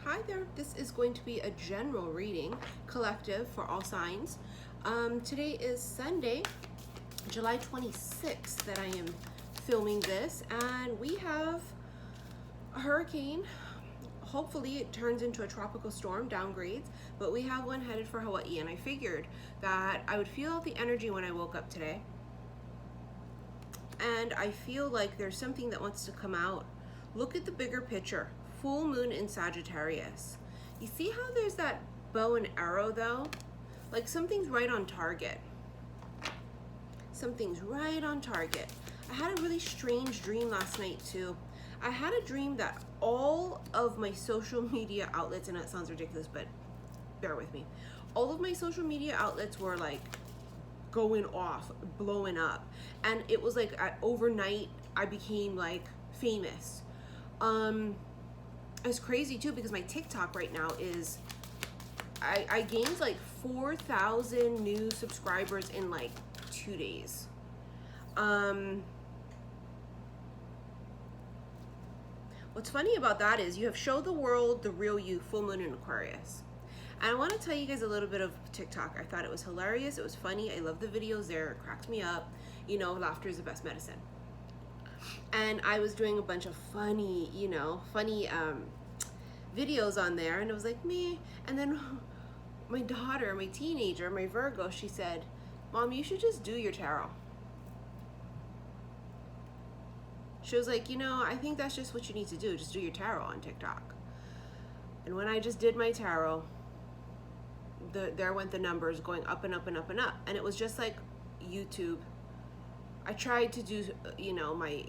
Hi there, this is going to be a general reading collective for all signs. Today is Sunday, July 26th that I am filming this, and we have a hurricane. Hopefully it turns into a tropical storm, downgrades, but we have one headed for Hawaii, and I figured that I would feel the energy when I woke up today. And I feel like there's something that wants to come out. Look at the bigger picture. Full moon in Sagittarius. You see how there's that bow and arrow though? Like something's right on target. Something's right on target. I had a really strange dream last night too. I had a dream that all of my social media outlets, and that sounds ridiculous, but bear with me. All of my social media outlets were like going off, blowing up. And it was like overnight I became like famous. It's crazy too because my TikTok right now is, I gained like 4,000 new subscribers in like 2 days. What's funny about that is you have Show the World the Real You, full moon in Aquarius. And I want to tell you guys a little bit of TikTok. I thought it was hilarious. It was funny. I love the videos there. It cracks me up. You know, laughter is the best medicine. And I was doing a bunch of funny videos on there, and it was like me. And then my daughter, my teenager, my Virgo, she said, "Mom, you should just do your tarot." She was like, I think that's just what you need to do. Just do your tarot on TikTok. And when I just did my tarot, there went the numbers going up and up and up and up. And it was just like YouTube. I tried to do, my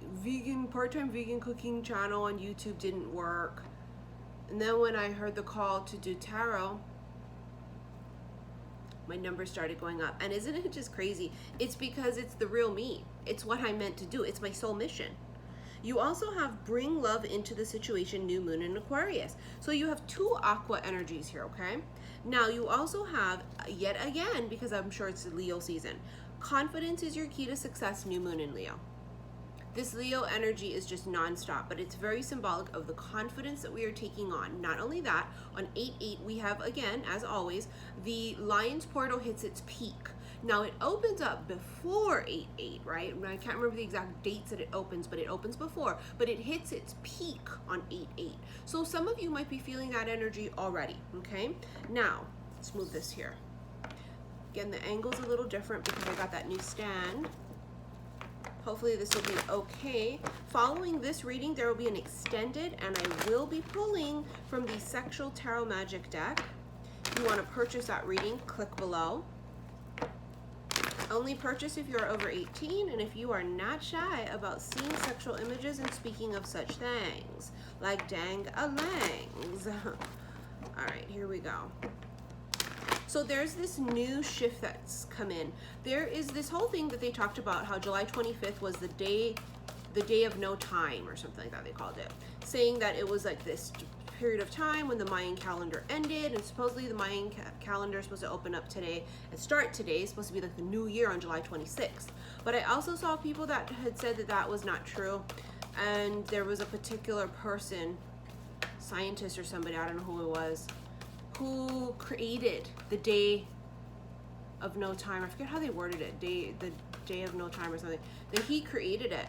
part-time vegan cooking channel on YouTube didn't work. And then when I heard the call to do tarot, my numbers started going up. And isn't it just crazy? It's because it's the real me. It's what I meant to do. It's my soul mission. You also have bring love into the situation, new moon in Aquarius. So you have two aqua energies here, okay? Now you also have, yet again, because I'm sure it's Leo season, confidence is your key to success, new moon in Leo. This Leo energy is just nonstop, but it's very symbolic of the confidence that we are taking on. Not only that, on 8/8 we have, again, as always, the Lion's portal hits its peak. Now it opens up before 8/8, right? I can't remember the exact dates that it opens, but it opens before, but it hits its peak on 8/8. So some of you might be feeling that energy already, okay? Now, let's move this here. Again, the angle's a little different because I got that new stand. Hopefully this will be okay. Following this reading, there will be an extended, and I will be pulling from the Sexual Tarot Magic deck. If you want to purchase that reading, click below. Only purchase if you are over 18 and if you are not shy about seeing sexual images and speaking of such things, like dang-a-langs. All right, here we go. So there's this new shift that's come in. There is this whole thing that they talked about, how July 25th was the day of no time or something like that they called it, saying that it was like this period of time when the Mayan calendar ended, and supposedly the Mayan calendar is supposed to open up today and start today. It's supposed to be like the new year on July 26th. But I also saw people that had said that that was not true, and there was a particular person, scientist or somebody, I don't know who it was, who created the day of no time. I forget how they worded it, the day of no time or something, that he created it.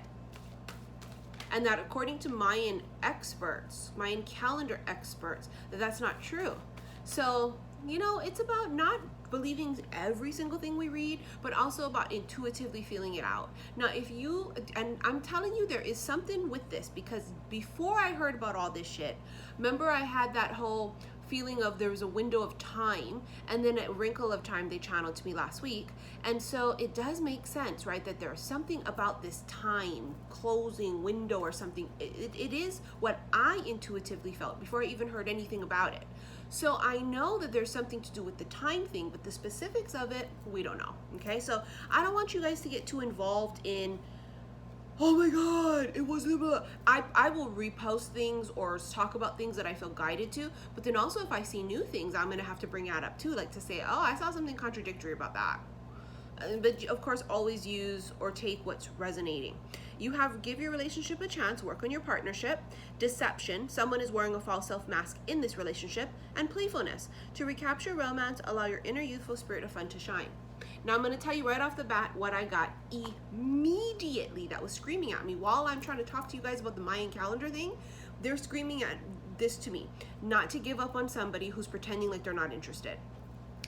And that according to Mayan experts, Mayan calendar experts, that's not true. So, it's about not believing every single thing we read, but also about intuitively feeling it out. Now, and I'm telling you, there is something with this, because before I heard about all this shit, remember I had that whole feeling of there was a window of time, and then a wrinkle of time they channeled to me last week. And so it does make sense, right, that there's something about this time closing window or something. It is what I intuitively felt before I even heard anything about it. So I know that there's something to do with the time thing, but the specifics of it, we don't know. Okay, so I don't want you guys to get too involved in, oh my God, it was blah. I will repost things or talk about things that I feel guided to, but then also if I see new things, I'm gonna have to bring that up too, like to say, oh, I saw something contradictory about that. But of course, always use or take what's resonating. You have give your relationship a chance, work on your partnership, deception, someone is wearing a false self mask in this relationship, and playfulness. To recapture romance, allow your inner youthful spirit of fun to shine. Now I'm going to tell you right off the bat what I got immediately that was screaming at me while I'm trying to talk to you guys about the Mayan calendar thing. They're screaming at this to me, not to give up on somebody who's pretending like they're not interested.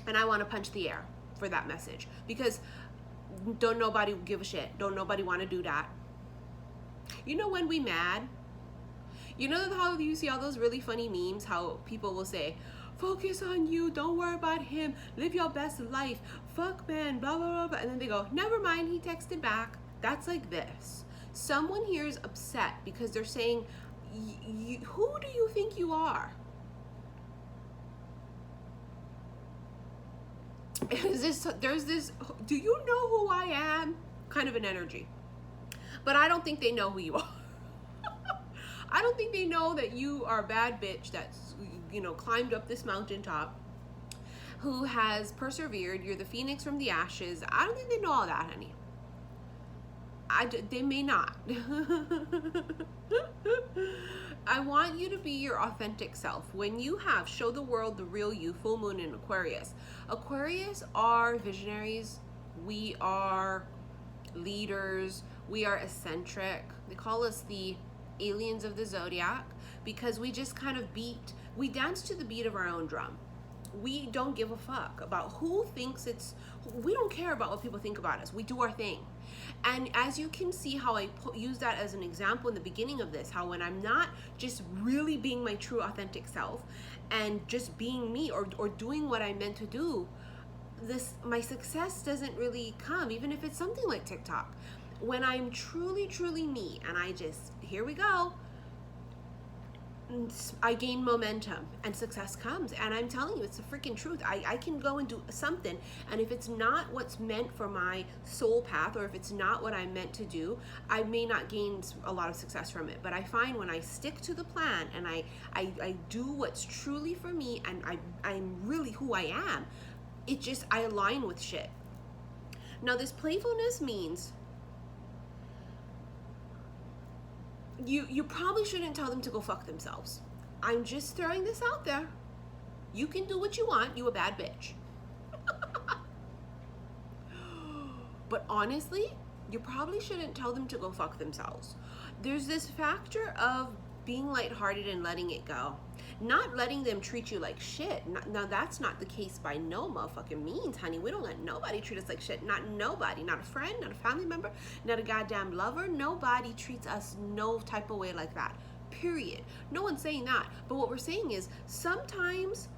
And I want to punch the air for that message, because don't nobody give a shit. Don't nobody want to do that. You know, when we mad, you know how you see all those really funny memes, how people will say, focus on you, don't worry about him, live your best life, fuck man, blah blah blah, and then they go, never mind, he texted back. That's like this. Someone here is upset because they're saying, who do you think you are? There's this, do you know who I am kind of an energy. But I don't think they know who you are. I don't think they know that you are a bad bitch that's, you know, climbed up this mountaintop, who has persevered. You're the phoenix from the ashes. I don't think they know all that, honey. They may not. I want you to be your authentic self. When you have, show the world the real you, full moon in Aquarius. Aquarius are visionaries. We are leaders. We are eccentric. They call us the aliens of the zodiac because we just kind of we dance to the beat of our own drum. We don't give a fuck about who thinks we don't care about what people think about us. We do our thing. And as you can see how I use that as an example in the beginning of this, how when I'm not just really being my true authentic self and just being me or doing what I'm meant to do, my success doesn't really come, even if it's something like TikTok. When I'm truly, truly me and here we go, I gain momentum and success comes. And I'm telling you, it's the freaking truth. I can go and do something, and if it's not what's meant for my soul path, or if it's not what I'm meant to do, I may not gain a lot of success from it. But I find when I stick to the plan and I do what's truly for me and I'm really who I am, I align with shit. Now this playfulness means you probably shouldn't tell them to go fuck themselves. I'm just throwing this out there. You can do what you want. You a bad bitch. But honestly, you probably shouldn't tell them to go fuck themselves. There's this factor of being lighthearted and letting it go. Not letting them treat you like shit. Now that's not the case by no motherfucking means, honey. We don't let nobody treat us like shit. Not nobody. Not a friend, not a family member, not a goddamn lover. Nobody treats us no type of way like that. Period. No one's saying that. But what we're saying is sometimes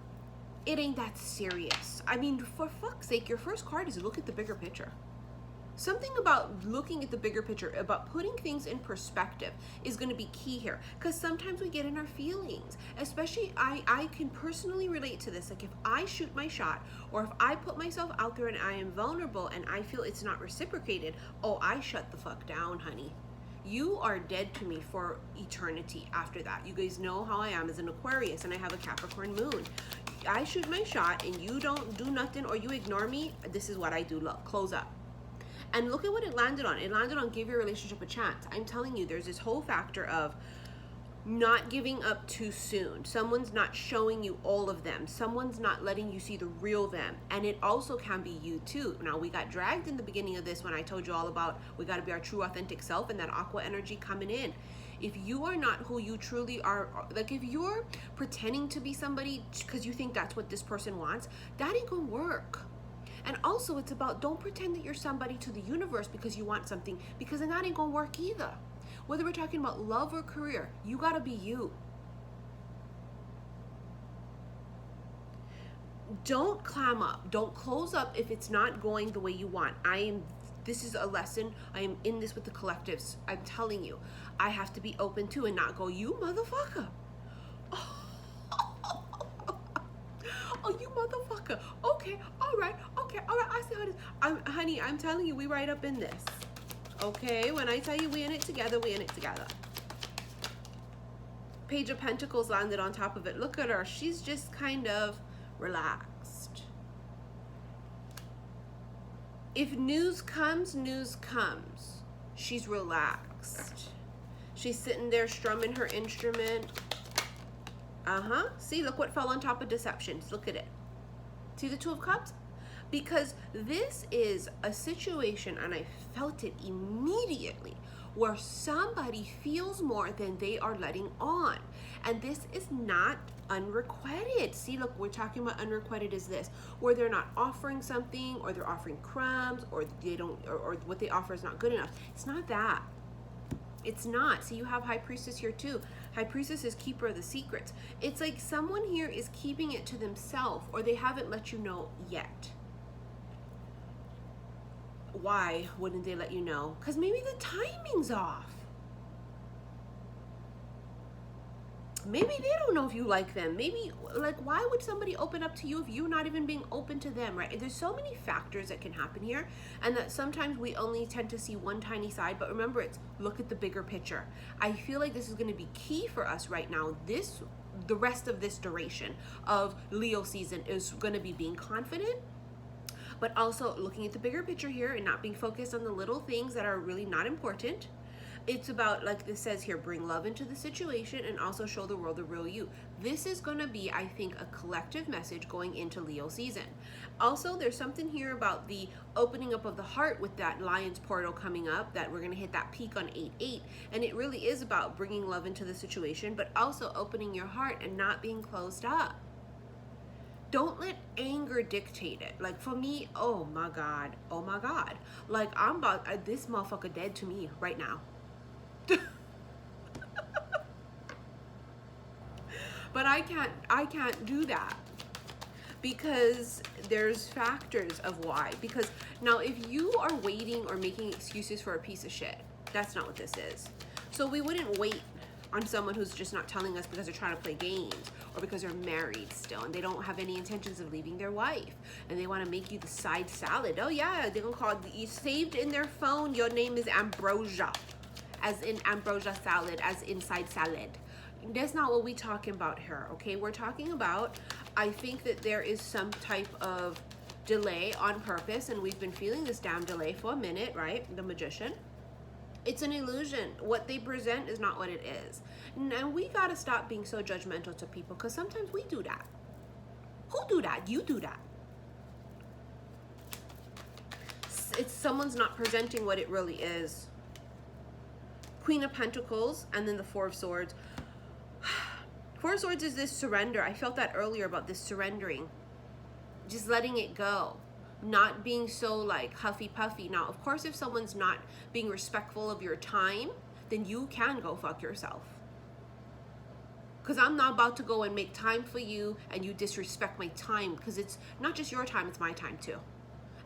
it ain't that serious. I mean, for fuck's sake, your first card is look at the bigger picture. Something about looking at the bigger picture, about putting things in perspective is going to be key here. Because sometimes we get in our feelings. Especially, I can personally relate to this. Like if I shoot my shot, or if I put myself out there and I am vulnerable and I feel it's not reciprocated, oh, I shut the fuck down, honey. You are dead to me for eternity after that. You guys know how I am as an Aquarius, and I have a Capricorn moon. I shoot my shot and you don't do nothing, or you ignore me. This is what I do. Look, close up. And look at what it landed on. It landed on give your relationship a chance. I'm telling you, there's this whole factor of not giving up too soon. Someone's not showing you all of them. Someone's not letting you see the real them. And it also can be you too. Now, we got dragged in the beginning of this when I told you all about we got to be our true authentic self and that aqua energy coming in. If you are not who you truly are, like if you're pretending to be somebody because you think that's what this person wants, that ain't gonna work. And also it's about don't pretend that you're somebody to the universe because you want something, because then that ain't gonna work either. Whether we're talking about love or career, you gotta be you. Don't clam up, don't close up if it's not going the way you want. This is a lesson. I am in this with the collectives. I'm telling you, I have to be open to and not go, you motherfucker. Oh, you motherfucker. Okay, all right, I see how it is. Honey, I'm telling you, we right up in this. Okay, when I tell you we in it together, we in it together. Page of Pentacles landed on top of it. Look at her. She's just kind of relaxed. If news comes, news comes. She's relaxed. She's sitting there strumming her instrument. See, look what fell on top of deception. Look at it. See the Two of Cups? Because this is a situation, and I felt it immediately, where somebody feels more than they are letting on. And this is not unrequited. See, look, we're talking about unrequited is this, where they're not offering something, or they're offering crumbs, or they don't, or what they offer is not good enough. It's not that. It's not. See, you have High Priestess here too. High Priestess is keeper of the secrets. It's like someone here is keeping it to themselves, or they haven't let you know yet. Why wouldn't they let you know? Because maybe the timing's off. Maybe they don't know if you like them. Maybe, like, why would somebody open up to you if you're not even being open to them, right? There's so many factors that can happen here, and that sometimes we only tend to see one tiny side, but remember, it's look at the bigger picture. I feel like this is going to be key for us right now. The rest of this duration of Leo season is going to be being confident, but also looking at the bigger picture here and not being focused on the little things that are really not important. It's about, like this says here, bring love into the situation and also show the world the real you. This is going to be, I think, a collective message going into Leo season. Also, there's something here about the opening up of the heart with that Lion's portal coming up, that we're going to hit that peak on 8/8. And it really is about bringing love into the situation, but also opening your heart and not being closed up. Don't let anger dictate it. Like for me, oh my God. Like I'm about, this motherfucker dead to me right now. But I can't do that, because there's factors of why. Because now if you are waiting or making excuses for a piece of shit, that's not what this is. So we wouldn't wait on someone who's just not telling us because they're trying to play games, or because they're married still and they don't have any intentions of leaving their wife and they want to make you the side salad. Oh yeah, they're gonna call it, saved in their phone, your name is Ambrosia, as in ambrosia salad, as in side salad. That's not what we're talking about here, okay? We're talking about, I think that there is some type of delay on purpose, and we've been feeling this damn delay for a minute, right? The Magician. It's an illusion. What they present is not what it is. And we gotta stop being so judgmental to people, because sometimes we do that. Who do that? You do that. It's someone's not presenting what it really is. Queen of Pentacles, and then the Four of Swords. Four of Swords is this surrender. I felt that earlier about this surrendering. Just letting it go. Not being so like huffy puffy. Now, of course, if someone's not being respectful of your time, then you can go fuck yourself. Because I'm not about to go and make time for you and you disrespect my time, because it's not just your time, it's my time too.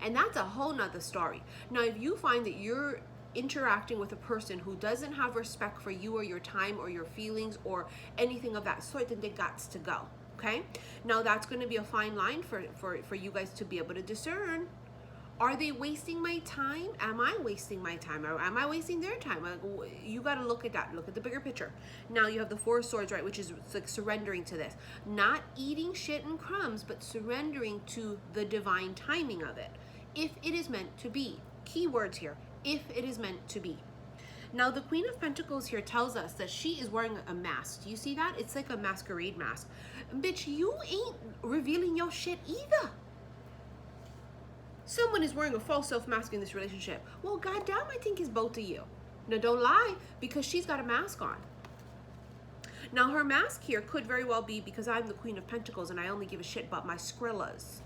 And that's a whole nother story. Now, if you find that you're interacting with a person who doesn't have respect for you or your time or your feelings or anything of that sort, then they gots to go. Okay, now that's going to be a fine line for you guys to be able to discern. Are they wasting my time? Am I wasting my time? Or am I wasting their time? You got to look at that. Look at the bigger picture. Now you have the Four of Swords, right, which is like surrendering to this. Not eating shit and crumbs, but surrendering to the divine timing of it. If it is meant to be. Key words here. If it is meant to be. Now, the Queen of Pentacles here tells us that she is wearing a mask. Do you see that? It's like a masquerade mask. Bitch, you ain't revealing your shit either. Someone is wearing a false self mask in this relationship. Well, goddamn, I think it's both of you. Now, don't lie, because she's got a mask on. Now, her mask here could very well be because I'm the Queen of Pentacles and I only give a shit about my Skrillas.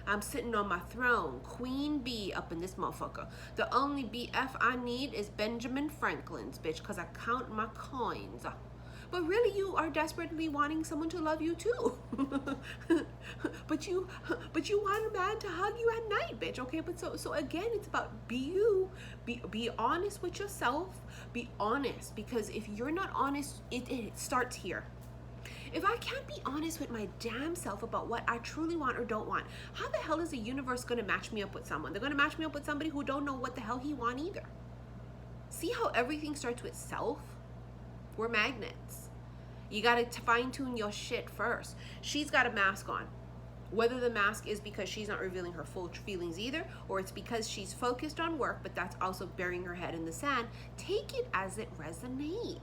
I'm sitting on my throne, Queen Bee up in this motherfucker. The only BF I need is Benjamin Franklin's, bitch, because I count my coins. But really, you are desperately wanting someone to love you too. but you want a man to hug you at night, bitch. Okay, but so again, it's about be honest with yourself. Be honest, because if you're not honest, it starts here. If I can't be honest with my damn self about what I truly want or don't want, how the hell is the universe going to match me up with someone? They're going to match me up with somebody who don't know what the hell he want either. See how everything starts with self? We're magnets. You got to fine tune your shit first. She's got a mask on. Whether the mask is because she's not revealing her full feelings either, or it's because she's focused on work, but that's also burying her head in the sand, take it as it resonates.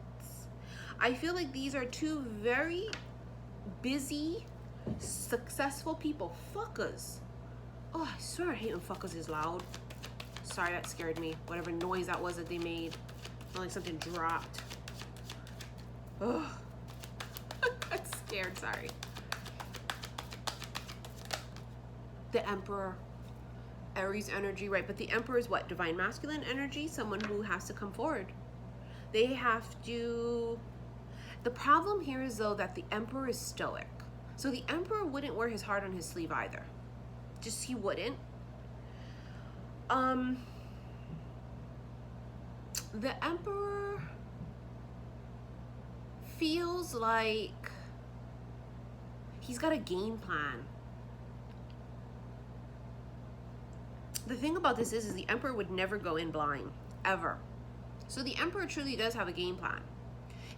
I feel like these are two very busy, successful people. Fuckers. Oh, I swear I hate when fuckers is loud. Sorry, that scared me. Whatever noise that was that they made. Felt like something dropped. Oh, I'm scared, sorry. The Emperor, Aries energy, right? But the Emperor is what? Divine masculine energy, someone who has to come forward. They have to... The problem here is, though, that the Emperor is stoic. So the Emperor wouldn't wear his heart on his sleeve either. Just, he wouldn't. The Emperor feels like he's got a game plan. The thing about this is the Emperor would never go in blind, ever. So the Emperor truly does have a game plan.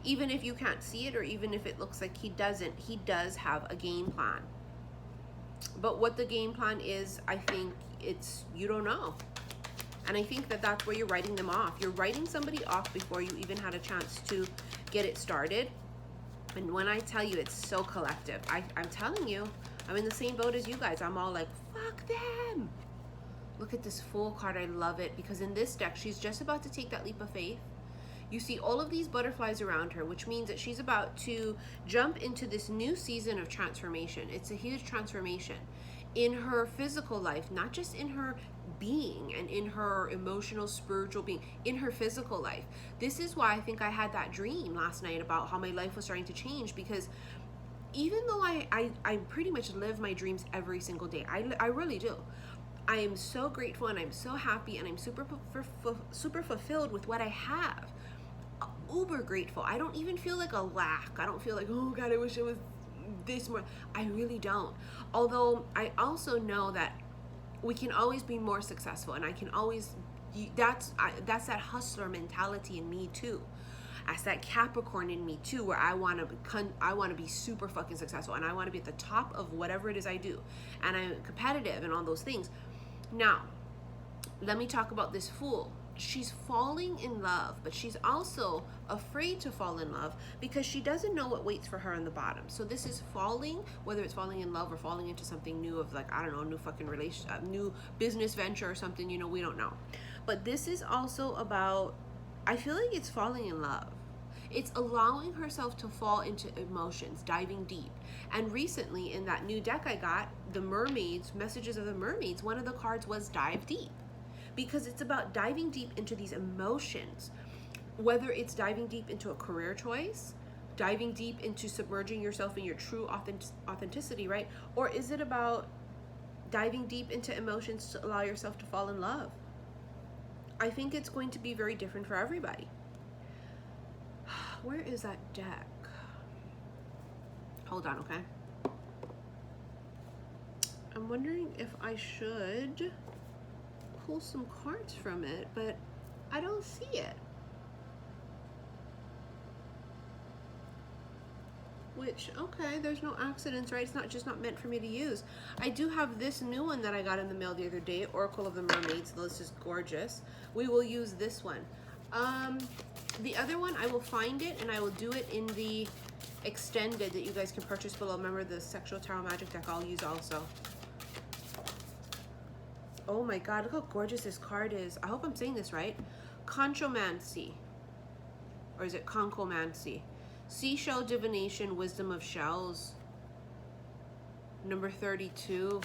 Even if you can't see it, or even if it looks like he doesn't, he does have a game plan. But what the game plan is, I think it's, you don't know. And I think that that's where you're writing them off. You're writing somebody off before you even had a chance to get it started. And when I tell you, it's so collective. I'm telling you, I'm in the same boat as you guys. I'm all like, fuck them. Look at this Fool card. I love it, because in this deck, she's just about to take that leap of faith. You see all of these butterflies around her, which means that she's about to jump into this new season of transformation. It's a huge transformation in her physical life, not just in her being and in her emotional, spiritual being, in her physical life. This is why I think I had that dream last night about how my life was starting to change, because even though I pretty much live my dreams every single day, I really do. I am so grateful and I'm so happy and I'm super fulfilled with what I have. Uber grateful. I don't even feel like a lack. I don't feel like, oh God, I wish it was this more. I really don't. Although I also know that we can always be more successful, and I can always, that's that hustler mentality in me too. That's that Capricorn in me too, where I want to be super fucking successful, and I want to be at the top of whatever it is I do, and I'm competitive and all those things. Now, let me talk about this Fool. She's falling in love, but she's also afraid to fall in love because she doesn't know what waits for her on the bottom. So this is falling, whether it's falling in love or falling into something new of, like, I don't know, new fucking relationship, new business venture or something, you know, we don't know. But this is also about, I feel like it's falling in love. It's allowing herself to fall into emotions, diving deep. And recently in that new deck I got, the Mermaids, Messages of the Mermaids, one of the cards was Dive Deep. Because it's about diving deep into these emotions, whether it's diving deep into a career choice, diving deep into submerging yourself in your true authenticity, right? Or is it about diving deep into emotions to allow yourself to fall in love? I think it's going to be very different for everybody. Where is that deck? Hold on, okay? I'm wondering if I should pull some cards from it, but I don't see it. Which, okay, there's no accidents, right? It's not just not meant for me to use. I do have this new one that I got in the mail the other day, Oracle of the Mermaids. This is gorgeous. We will use this one. The other one, I will find it and I will do it in the extended that you guys can purchase below. Remember the Sexual Tarot Magic deck I'll use also. Oh my God, look how gorgeous this card is. I hope I'm saying this right. Conchomancy. Or is it Conchomancy? Seashell Divination, Wisdom of Shells. Number 32.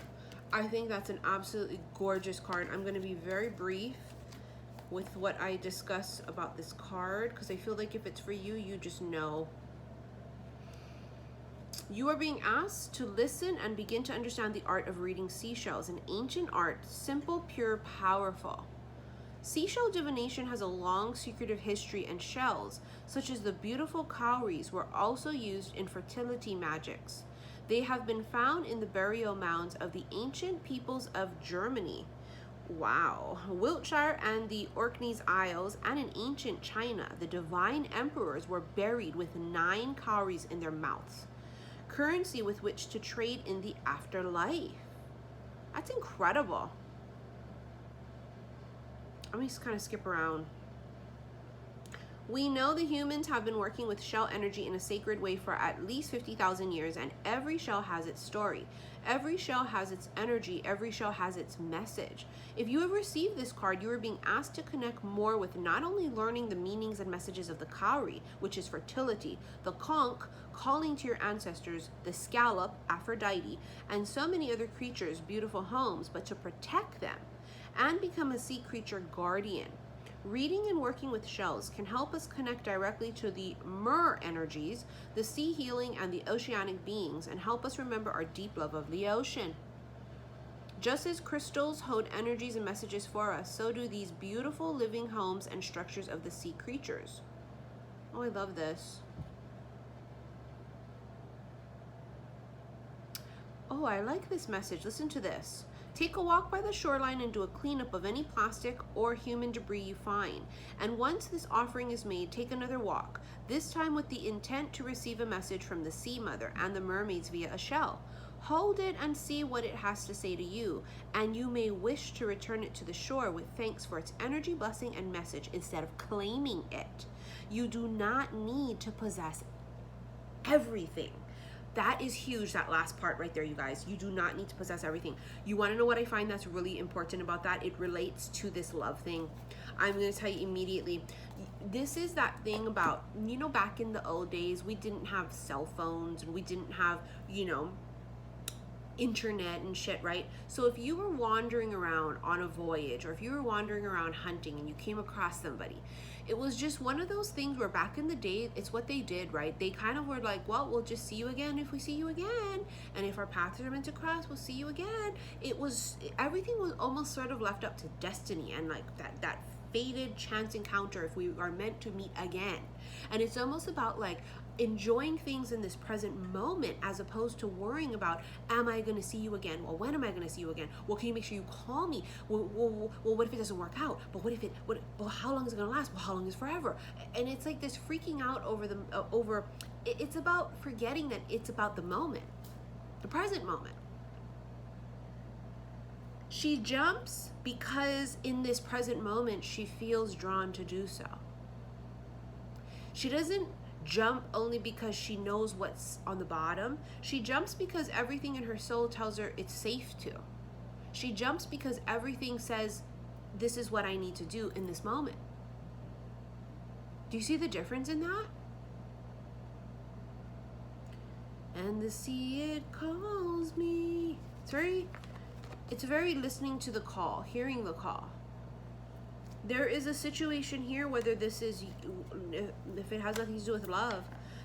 I think that's an absolutely gorgeous card. I'm going to be very brief with what I discuss about this card, because I feel like if it's for you, you just know. You are being asked to listen and begin to understand the art of reading seashells, an ancient art, simple, pure, powerful. Seashell divination has a long secretive history, and shells, such as the beautiful cowries, were also used in fertility magics. They have been found in the burial mounds of the ancient peoples of Germany. Wow. Wiltshire and the Orkneys Isles, and in ancient China, the divine emperors were buried with 9 cowries in their mouths. currency with which to trade in the afterlife. That's incredible. Let me just kind of skip around. We know the humans have been working with shell energy in a sacred way for at least 50,000 years, and every shell has its story. Every shell has its energy. Every shell has its message. If you have received this card, you are being asked to connect more with not only learning the meanings and messages of the cowrie, which is fertility, the conch, calling to your ancestors, the scallop, Aphrodite, and so many other creatures, beautiful homes, but to protect them and become a sea creature guardian. Reading and working with shells can help us connect directly to the mer energies, the sea healing, and the oceanic beings, and help us remember our deep love of the ocean. Just as crystals hold energies and messages for us, so do these beautiful living homes and structures of the sea creatures. Oh, I love this. Oh, I like this message. Listen to this. Take a walk by the shoreline and do a cleanup of any plastic or human debris you find. And once this offering is made, take another walk, this time with the intent to receive a message from the Sea Mother and the mermaids via a shell. Hold it and see what it has to say to you, and you may wish to return it to the shore with thanks for its energy, blessing, and message instead of claiming it. You do not need to possess everything. That is huge, that last part right there, you guys. You do not need to possess everything. You want to know what I find that's really important about that? It relates to this love thing. I'm going to tell you immediately. This is that thing about, you know, back in the old days, we didn't have cell phones and we didn't have, you know, internet and shit, right? So if you were wandering around on a voyage, or if you were wandering around hunting and you came across somebody, it was just one of those things where back in the day, it's what they did, right? They kind of were like, well, we'll just see you again if we see you again, and if our paths are meant to cross, we'll see you again. Everything was almost sort of left up to destiny and like that fated chance encounter if we are meant to meet again. And it's almost about like enjoying things in this present moment as opposed to worrying about, am I going to see you again? Well, when am I going to see you again? Well, can you make sure you call me? Well, what if it doesn't work out? But well, how long is it going to last? Well, how long is forever? And it's like this freaking out over it's about forgetting that it's about the moment, the present moment. She jumps because in this present moment, she feels drawn to do so. She doesn't jump only because she knows what's on the bottom. She jumps because everything in her soul tells her it's safe to. She jumps because everything says, this is what I need to do in this moment. Do you see the difference in that? And the sea, it calls me. It's very listening to the call, hearing the call. There is a situation here, whether this is, if it has nothing to do with love,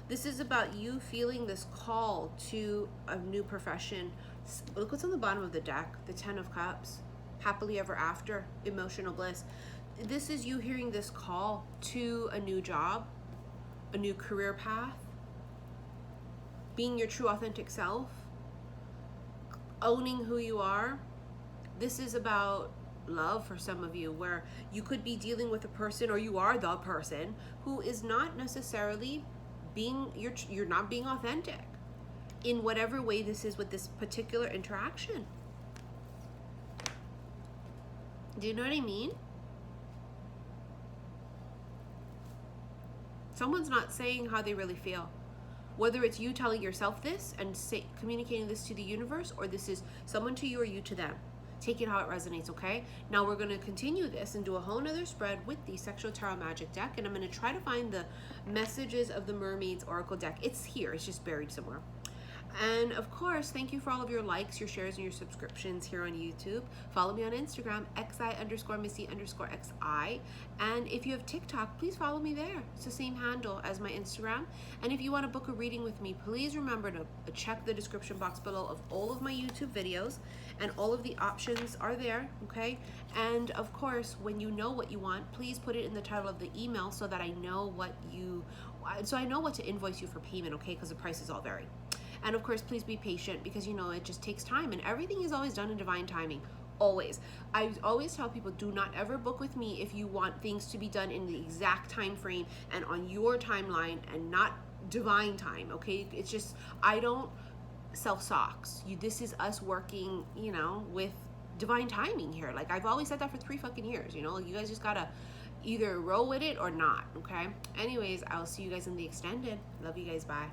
this is about you feeling this call to a new profession. Look what's on the bottom of the deck, the 10 of Cups, happily ever after, emotional bliss. This is you hearing this call to a new job, a new career path, being your true authentic self, owning who you are. This is about love for some of you, where you could be dealing with a person, or you are the person who is not necessarily being, you're not being authentic in whatever way this is with this particular interaction. Do you know what I mean? Someone's not saying how they really feel. Whether it's you telling yourself this and communicating this to the universe, or this is someone to you or you to them. Take it how it resonates, okay? Now we're going to continue this and do a whole nother spread with the Sexual Tarot Magic deck, and I'm going to try to find the messages of the Mermaids Oracle deck. It's here. It's just buried somewhere. And of course, thank you for all of your likes, your shares, and your subscriptions here on YouTube. Follow me on Instagram, xi_missy_xi. And if you have TikTok, please follow me there. It's the same handle as my Instagram. And if you want to book a reading with me, please remember to check the description box below of all of my YouTube videos, and all of the options are there, okay? And of course, when you know what you want, please put it in the title of the email so that I know what to invoice you for payment, okay? Because the prices all vary. And of course, please be patient, because you know it just takes time, and everything is always done in divine timing. Always. I always tell people, do not ever book with me if you want things to be done in the exact time frame and on your timeline, and not divine time, okay? It's just, I don't sell socks. This is us working, you know, with divine timing here. Like, I've always said that for 3 fucking years, you know? Like, you guys just gotta either roll with it or not, okay? Anyways, I'll see you guys in the extended. Love you guys. Bye.